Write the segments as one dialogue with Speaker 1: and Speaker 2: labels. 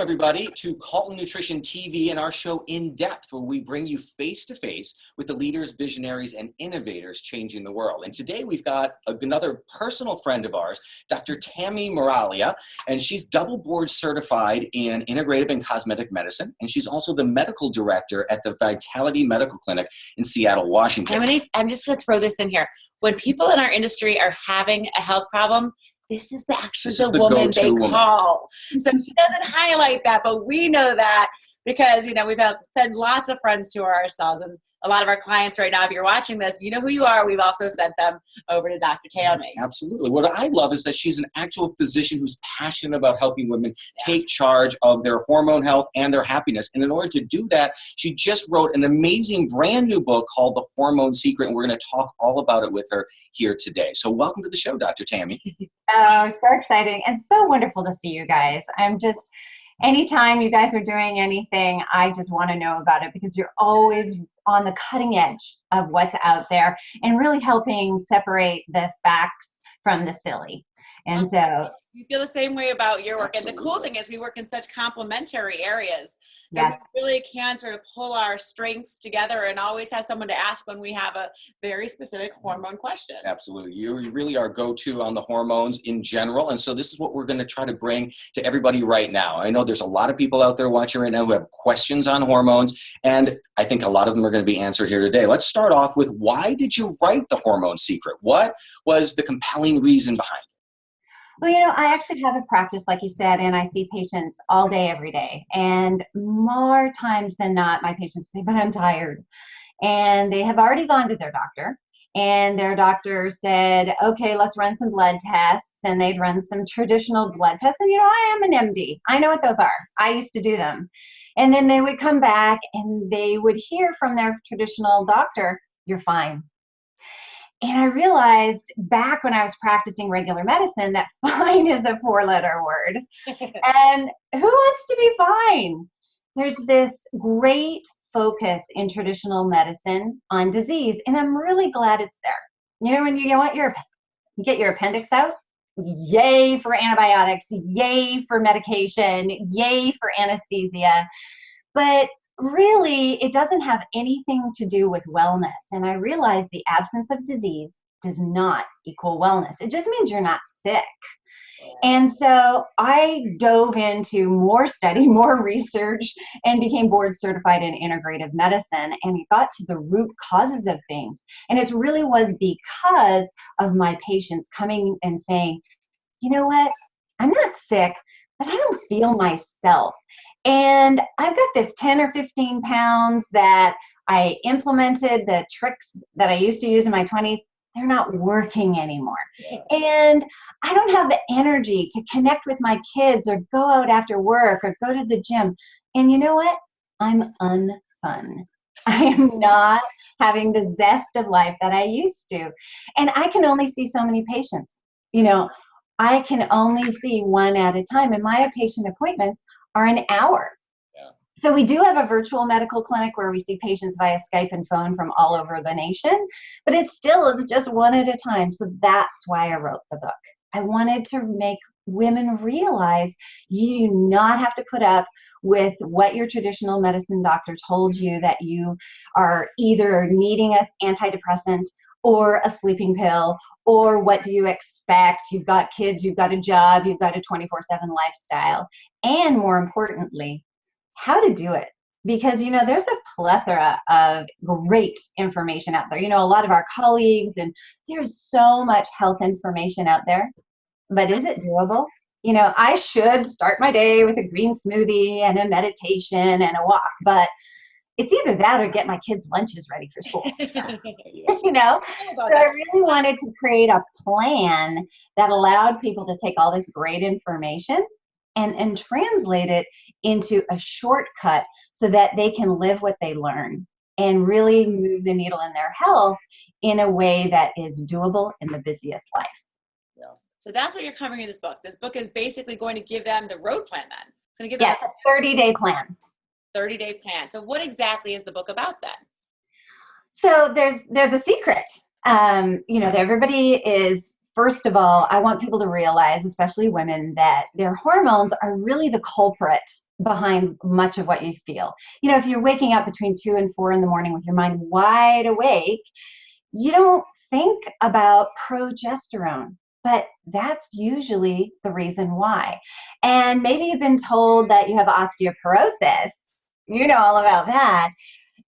Speaker 1: everybody, to Cult Nutrition TV and our show In Depth, where we bring you face-to-face with the leaders, visionaries, and innovators changing the world. And today we've got another personal friend of ours, Dr. Tami Meraglia, and she's double board certified in integrative and cosmetic medicine, and she's also the medical director at the Vitality Medical Clinic in Seattle, Washington.
Speaker 2: I'm just going to throw this in here. When people in our industry are having a health problem, this is the woman they call. So she doesn't highlight that, but we know that because, you know, we've sent lots of friends to her ourselves, and a lot of our clients right now, if you're watching this, you know who you are. We've also sent them over to Dr. Tami.
Speaker 1: Absolutely. What I love is that she's an actual physician who's passionate about helping women take charge of their hormone health and their happiness. And in order to do that, she just wrote an amazing brand new book called The Hormone Secret, and we're going to talk all about it with her here today. So welcome to the show, Dr. Tami.
Speaker 3: Oh, so exciting and so wonderful to see you guys. Anytime you guys are doing anything, I just want to know about it because you're always on the cutting edge of what's out there and really helping separate the facts from the silly. And so
Speaker 2: you feel the same way about your work.
Speaker 1: Absolutely.
Speaker 2: And the cool thing is we work in such complementary areas
Speaker 3: yes.
Speaker 2: that we really can sort of pull our strengths together and always have someone to ask when we have a very specific hormone question.
Speaker 1: Absolutely. You really are go-to on the hormones in general. And so this is what we're going to try to bring to everybody right now. I know there's a lot of people out there watching right now who have questions on hormones, and I think a lot of them are going to be answered here today. Let's start off with, why did you write The Hormone Secret? What was the compelling reason behind it?
Speaker 3: Well, you know, I actually have a practice, like you said, and I see patients all day, every day. And more times than not, my patients say, but I'm tired. And they have already gone to their doctor. And their doctor said, okay, let's run some blood tests. And they'd run some traditional blood tests. And, you know, I am an MD. I know what those are. I used to do them. And then they would come back and they would hear from their traditional doctor, you're fine. And I realized back when I was practicing regular medicine that fine is a 4-letter word. And who wants to be fine? There's this great focus in traditional medicine on disease, and I'm really glad it's there. You know, when you get your appendix out, yay for antibiotics, yay for medication, yay for anesthesia. But really, it doesn't have anything to do with wellness. And I realized the absence of disease does not equal wellness. It just means you're not sick. And so I dove into more study, more research, and became board certified in integrative medicine, and got to the root causes of things. And it really was because of my patients coming and saying, you know what, I'm not sick, but I don't feel myself. And I've got this 10 or 15 pounds that I implemented, the tricks that I used to use in my 20s, they're not working anymore. Yeah. And I don't have the energy to connect with my kids or go out after work or go to the gym. And you know what? I'm unfun. I am not having the zest of life that I used to. And I can only see so many patients. You know, I can only see one at a time. And my patient appointments are an hour. Yeah. So we do have a virtual medical clinic where we see patients via Skype and phone from all over the nation, but it's just one at a time. So that's why I wrote the book. I wanted to make women realize you do not have to put up with what your traditional medicine doctor told you, that you are either needing an antidepressant or a sleeping pill, or what do you expect? You've got kids, you've got a job, you've got a 24/7 lifestyle. And more importantly, how to do it. Because, you know, there's a plethora of great information out there. You know, a lot of our colleagues, and there's so much health information out there. But is it doable? You know, I should start my day with a green smoothie and a meditation and a walk, but it's either that or get my kids' lunches ready for school. You know, so I really wanted to create a plan that allowed people to take all this great information and translate it into a shortcut so that they can live what they learn and really move the needle in their health in a way that is doable in the busiest life.
Speaker 2: Yeah. So that's what you're covering in this book. This book is basically going to give them the road plan then. It's going to give them
Speaker 3: it's a 30-day plan.
Speaker 2: 30-day plan. So what exactly is the book about then?
Speaker 3: So there's a secret. You know, everybody is first of all, I want people to realize, especially women, that their hormones are really the culprit behind much of what you feel. You know, if you're waking up between 2 and 4 in the morning with your mind wide awake, you don't think about progesterone, but that's usually the reason why. And maybe you've been told that you have osteoporosis. You know all about that.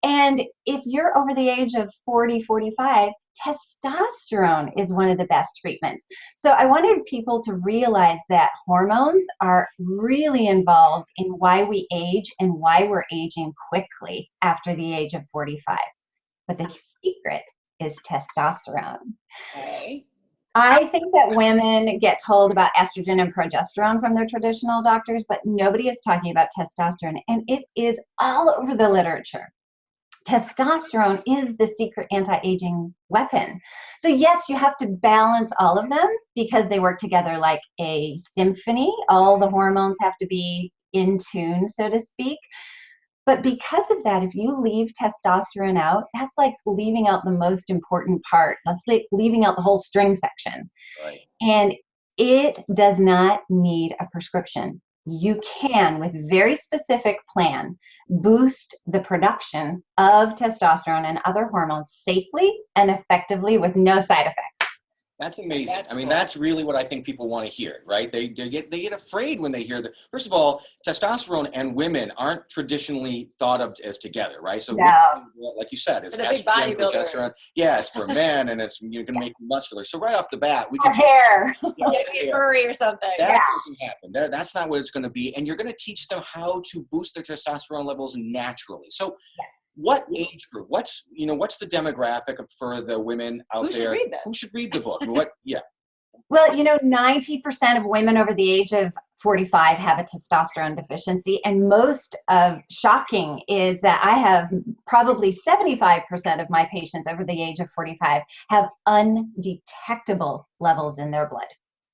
Speaker 3: And if you're over the age of 40, 45, testosterone is one of the best treatments. So I wanted people to realize that hormones are really involved in why we age and why we're aging quickly after the age of 45. But the secret is testosterone.
Speaker 2: Okay.
Speaker 3: I think that women get told about estrogen and progesterone from their traditional doctors, but nobody is talking about testosterone, and it is all over the literature. Testosterone is the secret anti-aging weapon. So yes, you have to balance all of them because they work together like a symphony. All the hormones have to be in tune, so to speak. But because of that, if you leave testosterone out, that's like leaving out the most important part. That's like leaving out the whole string section.
Speaker 1: Right.
Speaker 3: And it does not need a prescription. You can, with very specific plan, boost the production of testosterone and other hormones safely and effectively with no side effects.
Speaker 1: That's amazing.
Speaker 2: That's
Speaker 1: I mean,
Speaker 2: cool.
Speaker 1: that's really what I think people want to hear, right? They get afraid when they hear that. First of all, testosterone and women aren't traditionally thought of as together, right? So,
Speaker 3: No.
Speaker 1: women, like you said, it's
Speaker 2: For the big
Speaker 1: estrogen,
Speaker 2: bodybuilders.
Speaker 1: progesterone. Yeah, it's for men, and it's you're going to make you muscular. So right off the bat, we
Speaker 3: Or
Speaker 1: can
Speaker 3: hair.
Speaker 2: Get furry or something.
Speaker 1: That
Speaker 3: Yeah.
Speaker 1: doesn't happen. That's not what it's going to be. And you're going to teach them how to boost their testosterone levels naturally. So
Speaker 3: Yes.
Speaker 1: what age group? What's the demographic for the women out
Speaker 2: Who should
Speaker 1: there?
Speaker 2: read this?
Speaker 1: Who should read the book? What? Yeah.
Speaker 3: Well, 90% of women over the age of 45 have a testosterone deficiency. And most of shocking is that I have probably 75% of my patients over the age of 45 have undetectable levels in their blood.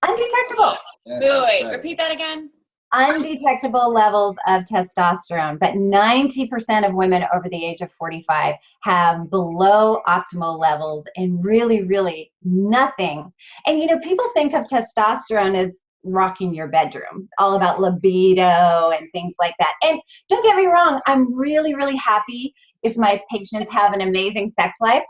Speaker 3: Undetectable.
Speaker 2: Wait, repeat that again.
Speaker 3: Undetectable levels of testosterone, but 90% of women over the age of 45 have below optimal levels and really, really nothing. And people think of testosterone as rocking your bedroom, all about libido and things like that. And don't get me wrong, I'm really, really happy if my patients have an amazing sex life,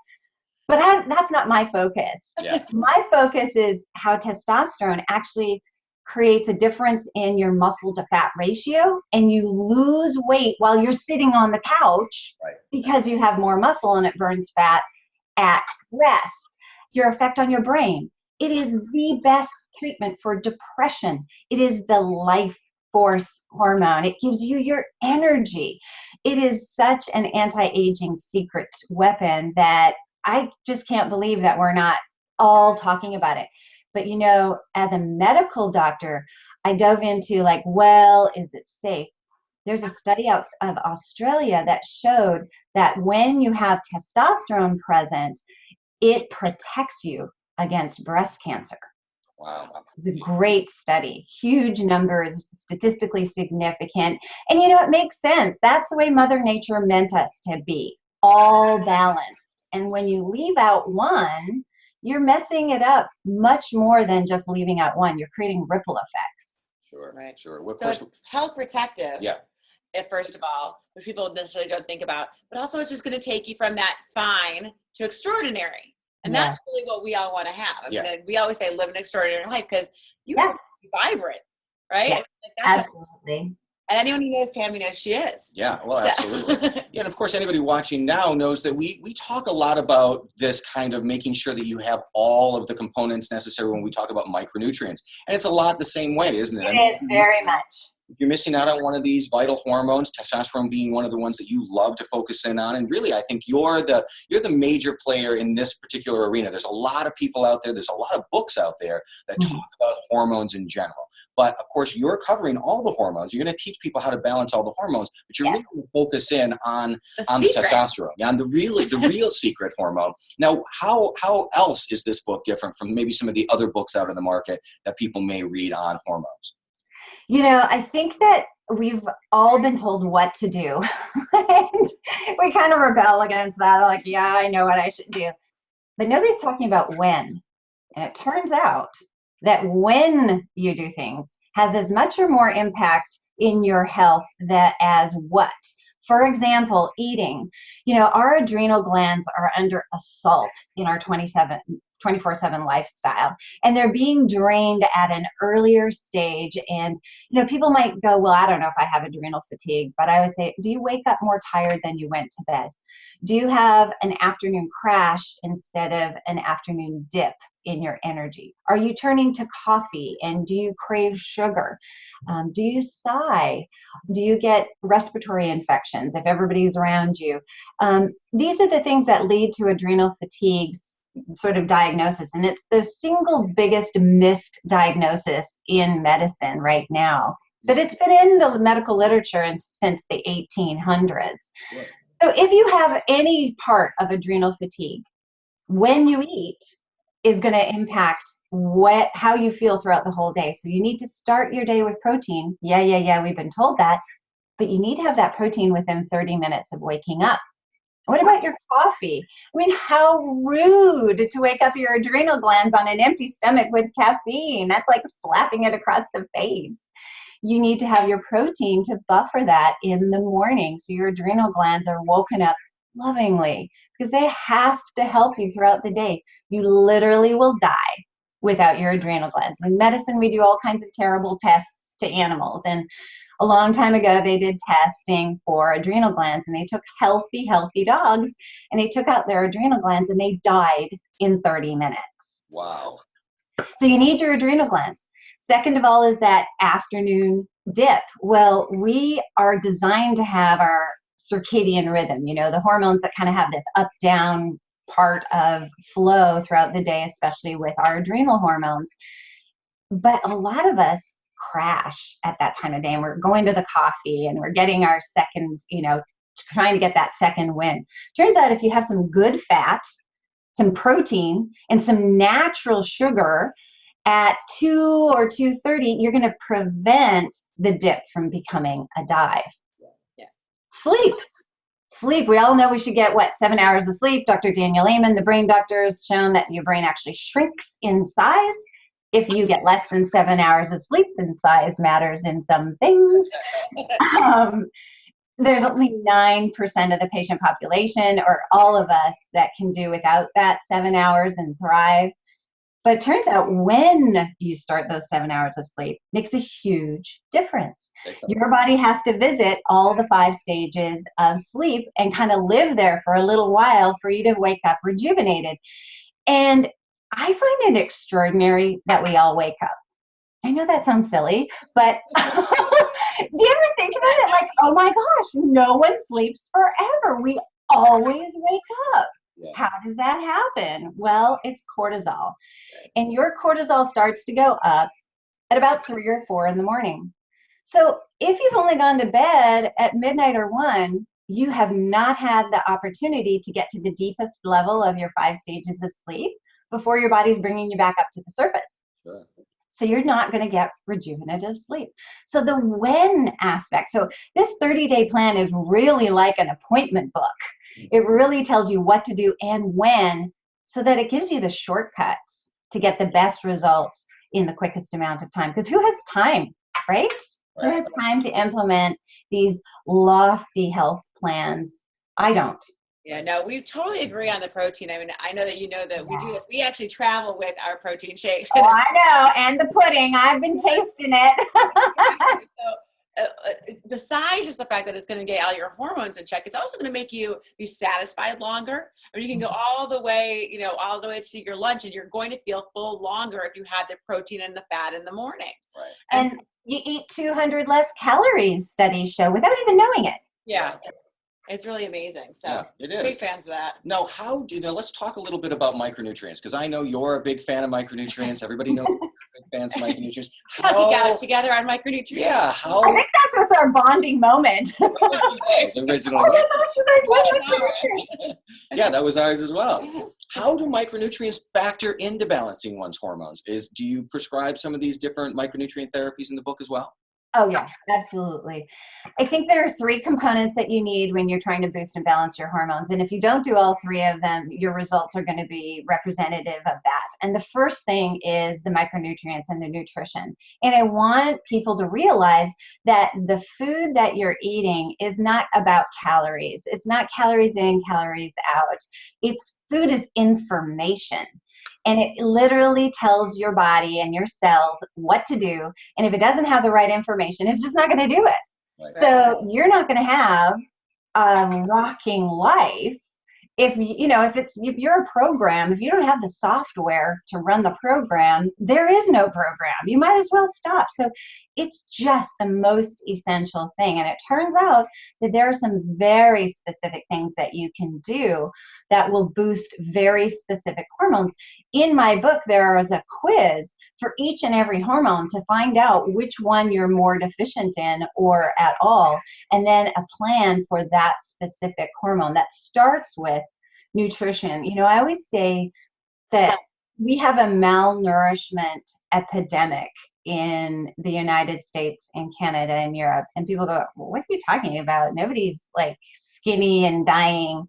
Speaker 3: but that's not my focus.
Speaker 1: Yeah.
Speaker 3: My focus is how testosterone actually creates a difference in your muscle to fat ratio, and you lose weight while you're sitting on the couch.
Speaker 1: Right.
Speaker 3: Because you have more muscle and it burns fat at rest. Your effect on your brain. It is the best treatment for depression. It is the life force hormone. It gives you your energy. It is such an anti-aging secret weapon that I just can't believe that we're not all talking about it. But as a medical doctor, I dove into is it safe? There's a study out of Australia that showed that when you have testosterone present, it protects you against breast cancer.
Speaker 1: Wow.
Speaker 3: It's a great study, huge numbers, statistically significant. And it makes sense. That's the way Mother Nature meant us to be, all balanced. And when you leave out one, you're messing it up much more than just leaving out one. You're creating ripple effects.
Speaker 1: Sure.
Speaker 2: Right.
Speaker 1: Sure.
Speaker 2: So it's health protective.
Speaker 1: Yeah.
Speaker 2: First of all, which people necessarily don't think about, but also it's just going to take you from that fine to extraordinary. And that's really what we all want to have. I mean, we always say live an extraordinary life because you want to be vibrant, right?
Speaker 3: Yeah,
Speaker 2: that's
Speaker 3: absolutely.
Speaker 2: And anyone who knows Tami knows she is.
Speaker 1: Yeah, well, absolutely. Yeah, and of course, anybody watching now knows that we talk a lot about this kind of making sure that you have all of the components necessary when we talk about micronutrients. And it's a lot the same way, isn't it?
Speaker 3: It is very much.
Speaker 1: If you're missing out on one of these vital hormones, testosterone being one of the ones that you love to focus in on, and really, I think you're the major player in this particular arena. There's a lot of people out there. There's a lot of books out there that talk about hormones in general. But of course, you're covering all the hormones. You're going to teach people how to balance all the hormones, but you're really going to focus in on the testosterone, on the real secret hormone. Now, how else is this book different from maybe some of the other books out in the market that people may read on hormones?
Speaker 3: I think that we've all been told what to do. And we kind of rebel against that. Like, yeah, I know what I should do. But nobody's talking about when. And it turns out that when you do things has as much or more impact in your health that as what. For example, eating. Our adrenal glands are under assault in our 24/7 lifestyle, and they're being drained at an earlier stage. And people might go, well, I don't know if I have adrenal fatigue, but I would say, do you wake up more tired than you went to bed? Do you have an afternoon crash instead of an afternoon dip in your energy? Are you turning to coffee, and do you crave sugar? Do you sigh? Do you get respiratory infections if everybody's around you? These are the things that lead to adrenal fatigue's sort of diagnosis, and it's the single biggest missed diagnosis in medicine right now. But it's been in the medical literature since the 1800s.
Speaker 1: Right.
Speaker 3: So if you have any part of adrenal fatigue, when you eat is going to impact how you feel throughout the whole day. So you need to start your day with protein. Yeah, we've been told that. But you need to have that protein within 30 minutes of waking up. What about your coffee? I mean, how rude to wake up your adrenal glands on an empty stomach with caffeine. That's like slapping it across the face. You need to have your protein to buffer that in the morning so your adrenal glands are woken up lovingly, because they have to help you throughout the day. You literally will die without your adrenal glands. In medicine, we do all kinds of terrible tests to animals. And a long time ago, they did testing for adrenal glands, and they took healthy dogs, and they took out their adrenal glands, and they died in 30 minutes.
Speaker 1: Wow.
Speaker 3: So you need your adrenal glands. Second of all is that afternoon dip. Well, we are designed to have our circadian rhythm, the hormones that kind of have this up-down part of flow throughout the day, especially with our adrenal hormones. But a lot of us crash at that time of day, and we're going to the coffee, and we're getting our second, trying to get that second win. Turns out if you have some good fat, some protein, and some natural sugar at 2 or 2:30, you're going to prevent the dip from becoming a dive.
Speaker 2: Yeah.
Speaker 3: Sleep. We all know we should get, 7 hours of sleep. Dr. Daniel Amen, the brain doctor, has shown that your brain actually shrinks in size if you get less than 7 hours of sleep, and size matters in some things. There's only 9% of the patient population, or all of us, that can do without that 7 hours and thrive. But it turns out when you start those 7 hours of sleep, makes a huge difference. Your body has to visit all the 5 stages of sleep and kind of live there for a little while for you to wake up rejuvenated. And I find it extraordinary that we all wake up. I know that sounds silly, but do you ever think about it? Like, oh my gosh, no one sleeps forever. We always wake up. Yeah. How does that happen? Well, it's cortisol. And your cortisol starts to go up at about 3 or 4 in the morning. So if you've only gone to bed at midnight or 1, you have not had the opportunity to get to the deepest level of your 5 stages of sleep before your body's bringing you back up to the surface.
Speaker 1: Sure.
Speaker 3: So you're not going to get rejuvenative sleep. So the when aspect, so this 30-day plan is really like an appointment book. It really tells you what to do and when, so that it gives you the shortcuts to get the best results in the quickest amount of time. Because who has time, right? Who has time to implement these lofty health plans? I don't.
Speaker 2: Yeah, no, we totally agree on the protein. I mean, I know that you know that we do this. We actually travel with our protein shakes.
Speaker 3: Oh, I know. And the pudding. I've been tasting it.
Speaker 2: So, besides just the fact that it's going to get all your hormones in check, it's also going to make you be satisfied longer. Or you can go all the way, all the way to your lunch, and you're going to feel full longer if you had the protein and the fat in the morning.
Speaker 3: Right. And you eat 200 less calories, studies show, without even knowing it.
Speaker 2: Yeah. It's really amazing. So
Speaker 1: yeah, it is.
Speaker 2: Big fans of that.
Speaker 1: Now, let's talk a little bit about micronutrients, because I know you're a big fan of micronutrients. Everybody knows you're big fans of micronutrients.
Speaker 2: How we got together on micronutrients.
Speaker 1: Yeah.
Speaker 3: I think that's our bonding moment.
Speaker 1: Original.
Speaker 3: Oh my gosh, you guys love micronutrients.
Speaker 1: Yeah, that was ours as well. How do micronutrients factor into balancing one's hormones? Do you prescribe some of these different micronutrient therapies in the book as well?
Speaker 3: Oh, yes, absolutely. I think there are three components that you need when you're trying to boost and balance your hormones. And if you don't do all three of them, your results are going to be representative of that. And the first thing is the micronutrients and the nutrition. And I want people to realize that the food that you're eating is not about calories. It's not calories in, calories out. Food is information. And it literally tells your body and your cells what to do. And if it doesn't have the right information, it's just not going to do it. Right. So you're not going to have a rocking life if you're a program. If you don't have the software to run the program, there is no program. You might as well stop. So it's just the most essential thing. And it turns out that there are some very specific things that you can do that will boost very specific hormones. In my book, there is a quiz for each and every hormone to find out which one you're more deficient in or at all, and then a plan for that specific hormone. That starts with nutrition. I always say that we have a malnourishment epidemic in the United States and Canada and Europe. And people go, well, what are you talking about? Nobody's like skinny and dying.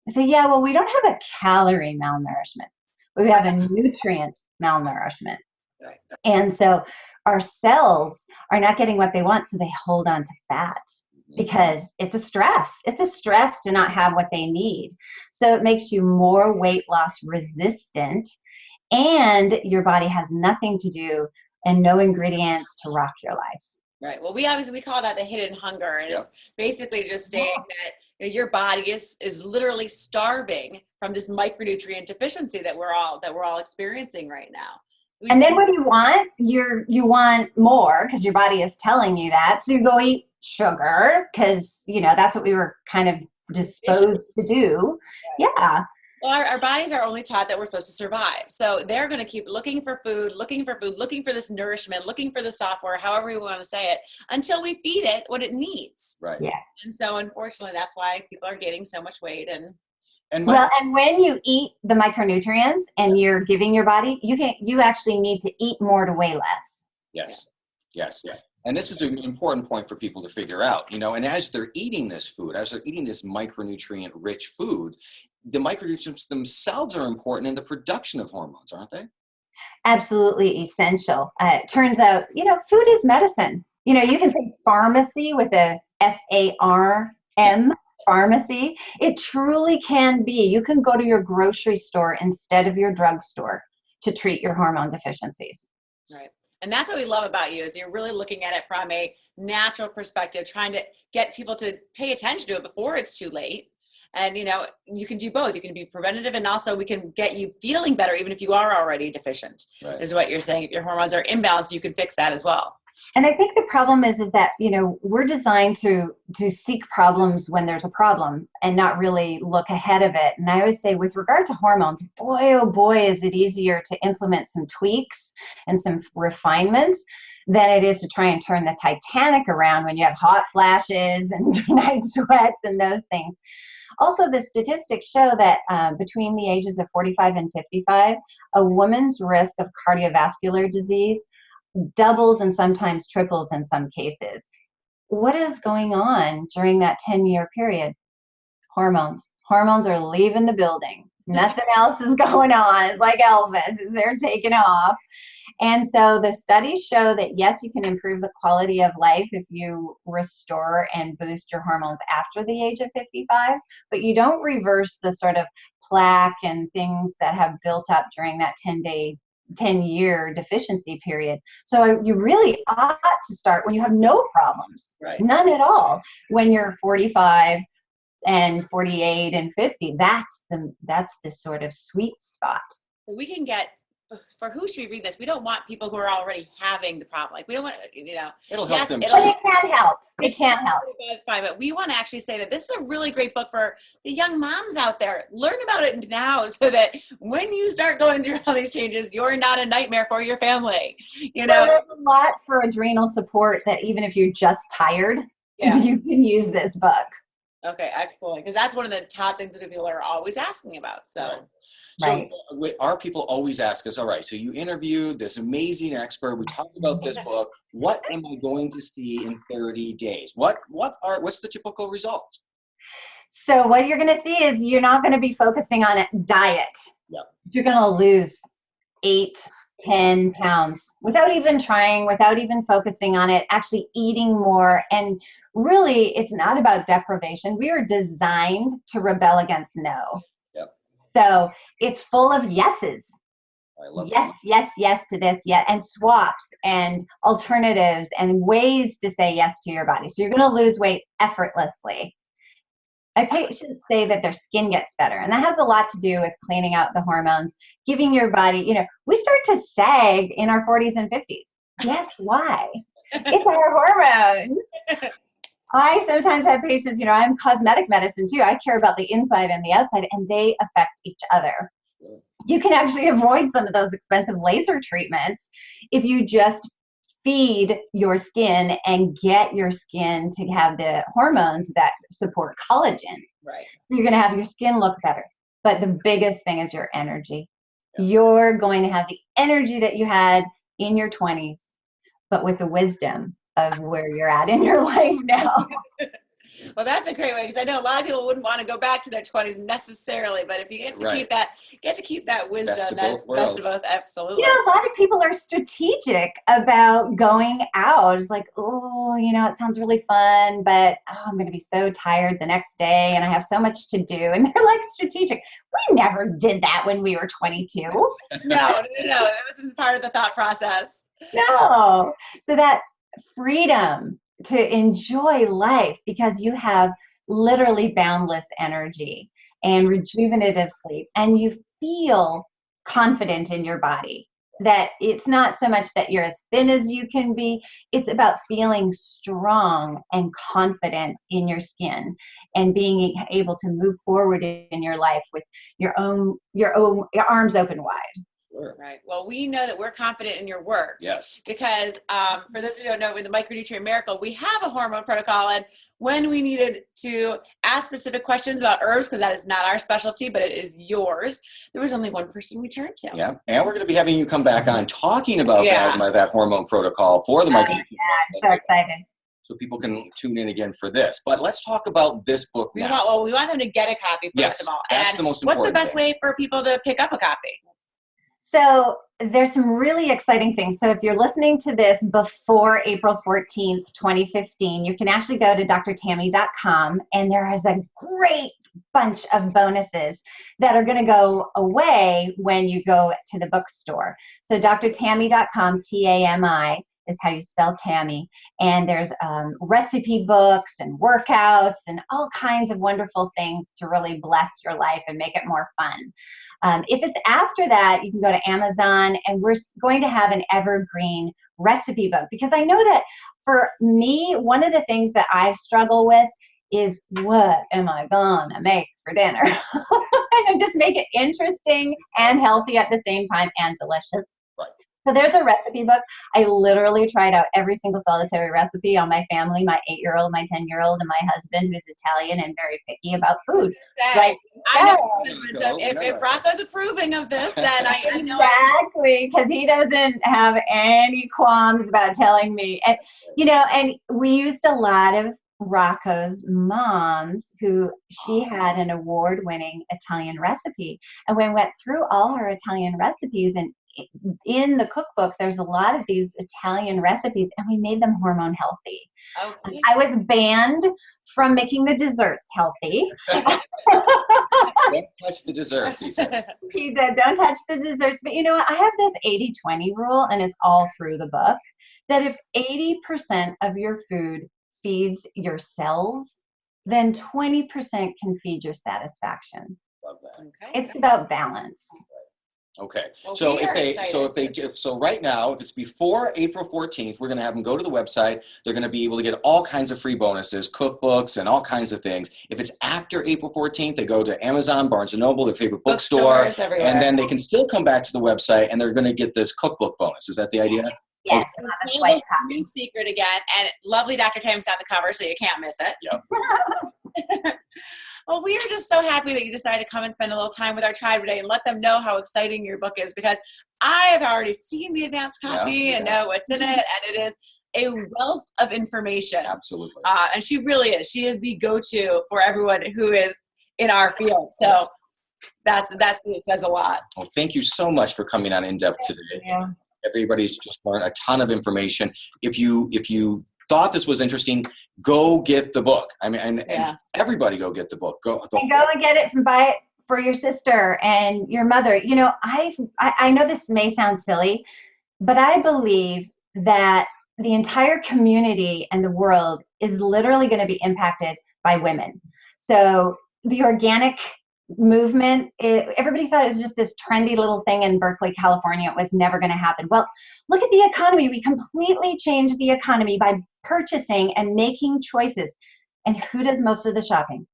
Speaker 3: I say, yeah, well, we don't have a calorie malnourishment, but we have a nutrient malnourishment. Right. And so our cells are not getting what they want, so they hold on to fat because it's a stress. It's a stress to not have what they need. So it makes you more weight loss resistant, and your body has nothing to do and no ingredients to rock your life.
Speaker 2: Right. Well, we call that the hidden hunger, and it's basically just saying that your body is literally starving from this micronutrient deficiency that we're all experiencing right now.
Speaker 3: And then what do you want? You want more because your body is telling you that. So you go eat sugar because that's what we were kind of disposed to do. Yeah.
Speaker 2: Well, our bodies are only taught that we're supposed to survive. So they're going to keep looking for food, looking for this nourishment, looking for the software, however we want to say it, until we feed it what it needs.
Speaker 1: Right.
Speaker 3: Yeah.
Speaker 2: And so unfortunately, that's why people are gaining so much weight. And
Speaker 3: when you eat the micronutrients and you're giving your body, you actually need to eat more to weigh less.
Speaker 1: Yes. Yes. Yes. And this is an important point for people to figure out, and as they're eating this food, as they're eating this micronutrient rich food, the micronutrients themselves are important in the production of hormones, aren't they?
Speaker 3: Absolutely essential. It turns out, food is medicine. You can say pharmacy with a FARM, pharmacy. It truly can be. You can go to your grocery store instead of your drugstore to treat your hormone deficiencies.
Speaker 2: Right. And that's what we love about you is you're really looking at it from a natural perspective, trying to get people to pay attention to it before it's too late. And, you can do both. You can be preventative, and also we can get you feeling better even if you are already deficient, is what you're saying. If your hormones are imbalanced, you can fix that as well.
Speaker 3: And I think the problem is that, we're designed to seek problems when there's a problem and not really look ahead of it. And I always say with regard to hormones, boy, oh boy, is it easier to implement some tweaks and some refinements than it is to try and turn the Titanic around when you have hot flashes and night sweats and those things. Also, the statistics show that between the ages of 45 and 55, a woman's risk of cardiovascular disease doubles and sometimes triples in some cases. What is going on during that 10-year period? Hormones. Hormones are leaving the building. Nothing else is going on. It's like Elvis. They're taking off. And so the studies show that, yes, you can improve the quality of life if you restore and boost your hormones after the age of 55, but you don't reverse the sort of plaque and things that have built up during that 10-year deficiency period. So you really ought to start when you have no problems, none at all. When you're 45 and 48 and 50, that's the sort of sweet spot.
Speaker 2: We can get, for who should we read this? We don't want people who are already having the problem. Like we don't want,
Speaker 1: it'll help them.
Speaker 3: But it can help. It can help.
Speaker 2: Fine, but we want to actually say that this is a really great book for the young moms out there. Learn about it now so that when you start going through all these changes, you're not a nightmare for your family.
Speaker 3: Well, there's a lot for adrenal support that even if you're just tired, you can use this book.
Speaker 2: Okay, excellent. Because that's one of the top things that people are always asking about. So,
Speaker 3: Right.
Speaker 1: So our people always ask us, all right, so you interviewed this amazing expert. We talked about this book. What am I going to see in 30 days? What's the typical result?
Speaker 3: So what you're going to see is you're not going to be focusing on diet.
Speaker 1: Yeah.
Speaker 3: You're going to lose 8-10 pounds without even trying, without even focusing on it, actually eating more. And really, it's not about deprivation. We are designed to rebel against no.
Speaker 1: Yep.
Speaker 3: So it's full of yeses.
Speaker 1: I love
Speaker 3: yes, yes, yes to this, yeah, and swaps and alternatives and ways to say yes to your body. So you're going to lose weight effortlessly. My patients say that their skin gets better, and that has a lot to do with cleaning out the hormones, giving your body, we start to sag in our 40s and 50s. Guess why? It's our hormones. I sometimes have patients, I'm cosmetic medicine too. I care about the inside and the outside, and they affect each other. You can actually avoid some of those expensive laser treatments if you just feed your skin and get your skin to have the hormones that support collagen.
Speaker 2: Right.
Speaker 3: You're going to have your skin look better. But the biggest thing is your energy. Yeah. You're going to have the energy that you had in your 20s, but with the wisdom of where you're at in your life now.
Speaker 2: Well, that's a great way, because I know a lot of people wouldn't want to go back to their 20s necessarily, but if you get to keep that wisdom, that's best of both. Absolutely.
Speaker 3: A lot of people are strategic about going out. It's like, it sounds really fun, but I'm going to be so tired the next day and I have so much to do. And they're like strategic. We never did that when we were 22.
Speaker 2: No, it wasn't part of the thought process.
Speaker 3: No. So that freedom to enjoy life, because you have literally boundless energy and rejuvenative sleep, and you feel confident in your body, that it's not so much that you're as thin as you can be, it's about feeling strong and confident in your skin and being able to move forward in your life with your arms open wide.
Speaker 1: Sure.
Speaker 2: Right. Well, we know that we're confident in your work.
Speaker 1: Yes.
Speaker 2: Because for those who don't know, with the Micronutrient Miracle, we have a hormone protocol. And when we needed to ask specific questions about herbs, because that is not our specialty, but it is yours, there was only one person we turned to.
Speaker 1: Yeah. And we're going to be having you come back on talking about that hormone protocol for the Micronutrient.
Speaker 3: I'm so excited.
Speaker 1: So people can tune in again for this. But let's talk about this book now.
Speaker 2: We want them to get a copy, first of all.
Speaker 1: That's the most important
Speaker 2: What's the best way for people to pick up a copy?
Speaker 3: So there's some really exciting things. So if you're listening to this before April 14th, 2015, you can actually go to drtami.com, and there is a great bunch of bonuses that are going to go away when you go to the bookstore. So drtami.com, Tami is how you spell Tami. And there's recipe books and workouts and all kinds of wonderful things to really bless your life and make it more fun. If it's after that, you can go to Amazon, and we're going to have an evergreen recipe book, because I know that for me, one of the things that I struggle with is, what am I gonna make for dinner? And just make it interesting and healthy at the same time, and delicious.
Speaker 1: Right.
Speaker 3: So there's a recipe book. I literally tried out every single solitary recipe on my family, my 8-year-old, my 10-year-old, and my husband, who's Italian and very picky about food. Right?
Speaker 2: I know. So if Rocco's approving of this, then I know.
Speaker 3: Exactly, because he doesn't have any qualms about telling me. And, and we used a lot of Rocco's mom's, who she had an award-winning Italian recipe. And we went through all her Italian recipes, and in the cookbook, there's a lot of these Italian recipes, and we made them hormone healthy. Okay. I was banned from making the desserts healthy.
Speaker 1: Don't touch the desserts, he said.
Speaker 3: He said, don't touch the desserts. But I have this 80-20 rule, and it's all through the book, that if 80% of your food feeds your cells, then 20% can feed your satisfaction.
Speaker 1: Love that.
Speaker 3: Okay. It's about balance.
Speaker 1: Okay.
Speaker 2: Well,
Speaker 1: so right now, if it's before April 14th, we're going to have them go to the website. They're going to be able to get all kinds of free bonuses, cookbooks, and all kinds of things. If it's after April 14th, they go to Amazon, Barnes & Noble, their favorite bookstore, and then they can still come back to the website, and they're going to get this cookbook bonus. Is that the idea?
Speaker 3: Yes.
Speaker 2: Hormone Secret again, and lovely Dr. Tami's on the cover, so you can't miss it.
Speaker 1: Yep.
Speaker 2: Well, we are just so happy that you decided to come and spend a little time with our tribe today and let them know how exciting your book is, because I have already seen the advanced copy and know what's in it, and it is a wealth of information.
Speaker 1: Absolutely.
Speaker 2: And she really is. She is the go-to for everyone who is in our field. So that says a lot.
Speaker 1: Well, thank you so much for coming on In Depth today.
Speaker 3: Yeah.
Speaker 1: Everybody's just learned a ton of information. If you thought this was interesting, go get the book. I mean, and everybody go get the book. Go and
Speaker 3: get it and buy it for your sister and your mother. You know, I know this may sound silly, but I believe that the entire community and the world is literally going to be impacted by women. So the organic movement, everybody thought it was just this trendy little thing in Berkeley, California. It was never going to happen. Well, look at the economy. We completely changed the economy by purchasing and making choices. And who does most of the shopping?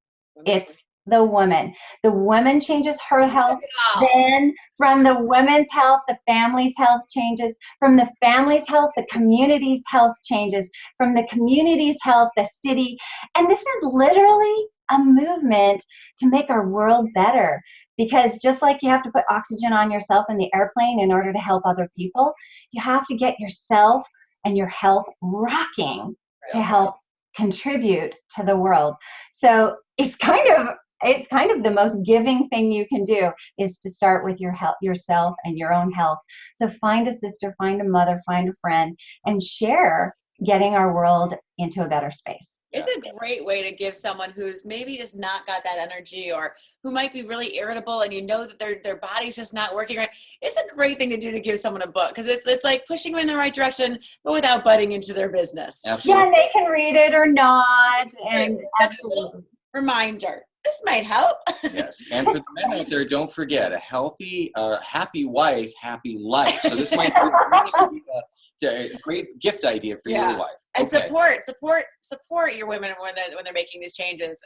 Speaker 3: It's the woman. The woman changes her health. Then from the woman's health, the family's health changes. From the family's health, the community's health changes. From the community's health, the city. And this is literally a movement to make our world better, because just like you have to put oxygen on yourself in the airplane in order to help other people, you have to get yourself and your health rocking to help contribute to the world. So it's kind of the most giving thing you can do, is to start with your health, yourself and your own health. So find a sister, find a mother, find a friend, and share getting our world into a better space.
Speaker 2: It's a great way to give someone who's maybe just not got that energy, or who might be really irritable, and you know that their body's just not working right. It's a great thing to do to give someone a book, because it's like pushing them in the right direction, but without butting into their business.
Speaker 1: Absolutely.
Speaker 3: Yeah, and they can read it or not. And
Speaker 2: just a little reminder. This might help.
Speaker 1: Yes, and for the men out there, don't forget, a healthy, happy wife, happy life. So this might be a great gift idea for your wife.
Speaker 2: And support your women when they're making these changes,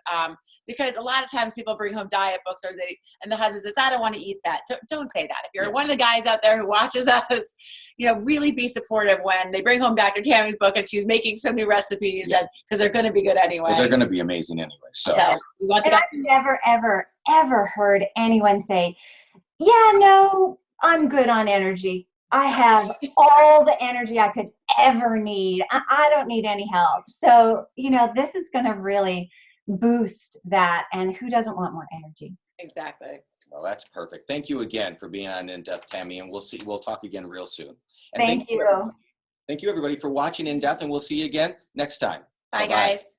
Speaker 2: because a lot of times people bring home diet books, and the husband says, "I don't want to eat that." Don't say that. If you're one of the guys out there who watches us, really be supportive when they bring home Dr. Tami's book and she's making some new recipes, because they're going to be good anyway.
Speaker 1: Well, they're going to be amazing anyway. So
Speaker 3: we want I've never, ever heard anyone say, "Yeah, no, I'm good on energy. I have all the energy I could ever need. I don't need any help." So, this is going to really boost that. And who doesn't want more energy?
Speaker 2: Exactly.
Speaker 1: Well, that's perfect. Thank you again for being on In Depth, Tami, and we'll talk again real soon. And
Speaker 3: thank you.
Speaker 1: Thank you, everybody, for watching In Depth, and we'll see you again next time.
Speaker 2: Bye, guys.